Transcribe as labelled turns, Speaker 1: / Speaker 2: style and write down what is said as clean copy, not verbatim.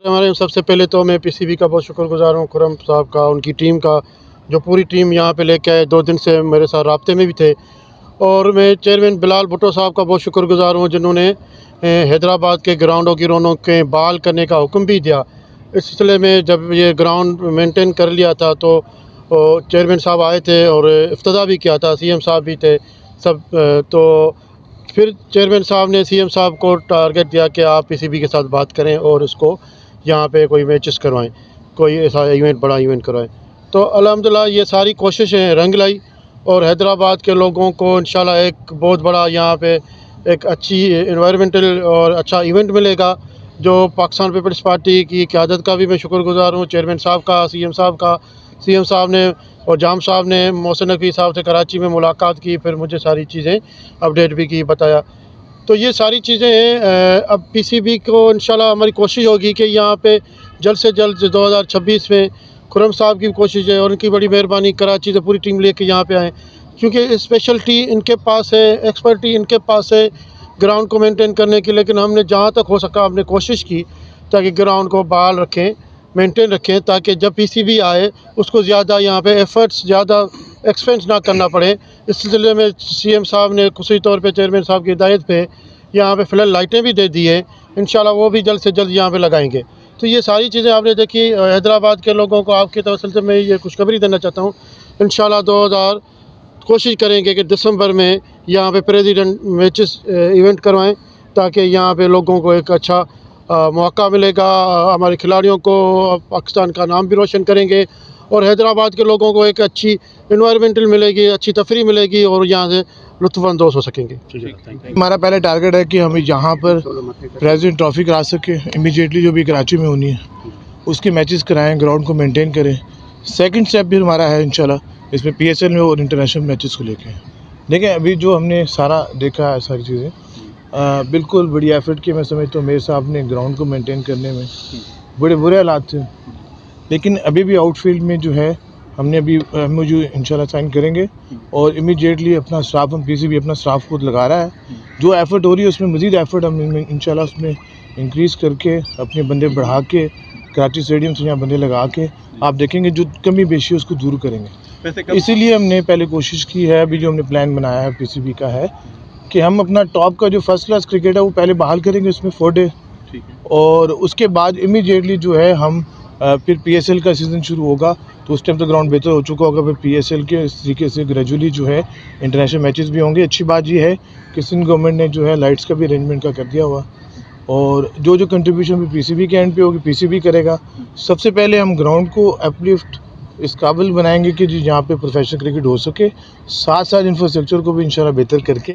Speaker 1: हमारे सबसे पहले तो मैं पीसीबी का बहुत शुक्रगुज़ार हूँ, खुरम साहब का, उनकी टीम का, जो पूरी टीम यहाँ पे लेके आए। 2 दिन से मेरे साथ राब्ते में भी थे। और मैं चेयरमैन बिलाल भुट्टो साहब का बहुत शुक्रगुज़ार हूँ, जिन्होंने हैदराबाद के ग्राउंडों की रौनकें बहाल करने का हुक्म भी दिया। इस सिलसिले में जब ये ग्राउंड मेंटेन कर लिया था तो चेयरमैन साहब आए थे और इफ्तिताह भी किया था, सीएम साहब भी थे सब। तो फिर चेयरमैन साहब ने सीएम साहब को टारगेट दिया कि आप पीसीबी के साथ बात करें और इसको यहाँ पे कोई मैचेस करवाएं, कोई ऐसा इवेंट, बड़ा इवेंट करवाएं। तो अल्हम्दुलिल्लाह ये सारी कोशिशें रंग लाई और हैदराबाद के लोगों को इंशाल्लाह एक बहुत बड़ा यहाँ पे एक अच्छी एनवायरमेंटल और अच्छा इवेंट मिलेगा। जो पाकिस्तान पीपल्स पार्टी की क़यादत का भी मैं शुक्रगुज़ार हूँ, चेयरमैन साहब का, सीएम साहब का। सीएम साहब ने और जाम साहब ने मोहसिन नकवी साहब से कराची में मुलाकात की, फिर मुझे सारी चीज़ें अपडेट भी की, बताया। तो ये सारी चीज़ें हैं। अब पीसीबी को इंशाल्लाह हमारी कोशिश होगी कि यहाँ पे जल्द से जल्द 2026 में खुरम साहब की कोशिश है और उनकी बड़ी मेहरबानी, कराची से पूरी टीम लेके यहाँ पे आएँ, क्योंकि स्पेशलिटी इनके पास है, एक्सपर्टी इनके पास है ग्राउंड को मेंटेन करने की। लेकिन हमने जहाँ तक हो सका हमने कोशिश की ताकि ग्राउंड को बहाल रखें, मेंटेन रखें, ताकि जब पीसीबी आए उसको ज़्यादा यहाँ पे एफ़र्ट्स, ज़्यादा एक्सपेंस ना करना पड़े। इस सिलसिले में सीएम साहब ने खुसूसी तौर पे चेयरमैन साहब की हिदायत पे यहाँ पे फ़िलहाल लाइटें भी दे दी है, इंशाल्लाह वो भी जल्द से जल्द यहाँ पे लगाएंगे। तो ये सारी चीज़ें आपने देखी। हैदराबाद के लोगों को आपके तवसल से मैं ये खुशखबरी देना चाहता हूँ, इंशाल्लाह 2000 कोशिश करेंगे कि दिसंबर में यहाँ पे प्रेसिडेंट मैचेस इवेंट करवाएं, ताकि यहाँ पे लोगों को एक अच्छा मौका मिलेगा। हमारे खिलाड़ियों को पाकिस्तान का नाम भी रोशन करेंगे और हैदराबाद के लोगों को एक अच्छी इन्वायरमेंटल मिलेगी, अच्छी तफरी मिलेगी और यहाँ से लुत्फ़अंदोज़ हो सकेंगे।
Speaker 2: हमारा पहला टारगेट है कि हम यहाँ पर प्रेसिडेंट ट्रॉफी करा सके, इमीडिएटली जो भी कराची में होनी है उसके मैचेस कराएं, ग्राउंड को मेंटेन करें। सेकंड स्टेप भी हमारा है इंशाल्लाह इसमें पीएसएल में और इंटरनेशनल मैचेस को लेके। देखें अभी जो हमने सारा देखा है, सारी चीज़ें बिल्कुल बड़ी एफर्ट की मैं समझता हूँ। मेरे साहब ने ग्राउंड को मेंटेन करने में बड़े बुरे हालात थे, लेकिन अभी भी आउटफील्ड में जो है हमने अभी मुझे इंशाल्लाह साइन करेंगे और इमीडिएटली अपना स्टाफ, हम पीसीबी अपना स्टाफ खुद लगा रहा है। जो एफ़र्ट हो रही है उसमें मज़ीद एफ़र्ट हम इंशाल्लाह उसमें इंक्रीज़ करके अपने बंदे बढ़ा के कराची स्टेडियम से यहाँ बंदे लगा के आप देखेंगे जो कमी बेशी उसको दूर करेंगे। इसीलिए हमने पहले कोशिश की है, अभी जो हमने प्लान बनाया है पीसीबी का है कि हम अपना टॉप का जो फर्स्ट क्लास क्रिकेट है वो पहले बहाल करेंगे उसमें 4 डे, और उसके बाद इमीडिएटली जो है हम फिर पीएसएल का सीज़न शुरू होगा तो उस टाइम तो ग्राउंड बेहतर हो चुका होगा। फिर पीएसएल के इस तरीके से ग्रेजुअली जो है इंटरनेशनल मैचेस भी होंगे। अच्छी बात ये है कि सिंध गवर्नमेंट ने जो है लाइट्स का भी अरेंजमेंट का कर दिया हुआ, और जो कंट्रीब्यूशन भी पीसीबी के एंड पे होगी पीसीबी करेगा। सबसे पहले हम ग्राउंड को अपलिफ्ट इस काबिल बनाएंगे कि जहाँ पे प्रोफेशनल क्रिकेट हो सके, साथ साथ इंफ्रास्ट्रक्चर को भी इंशाल्लाह बेहतर करके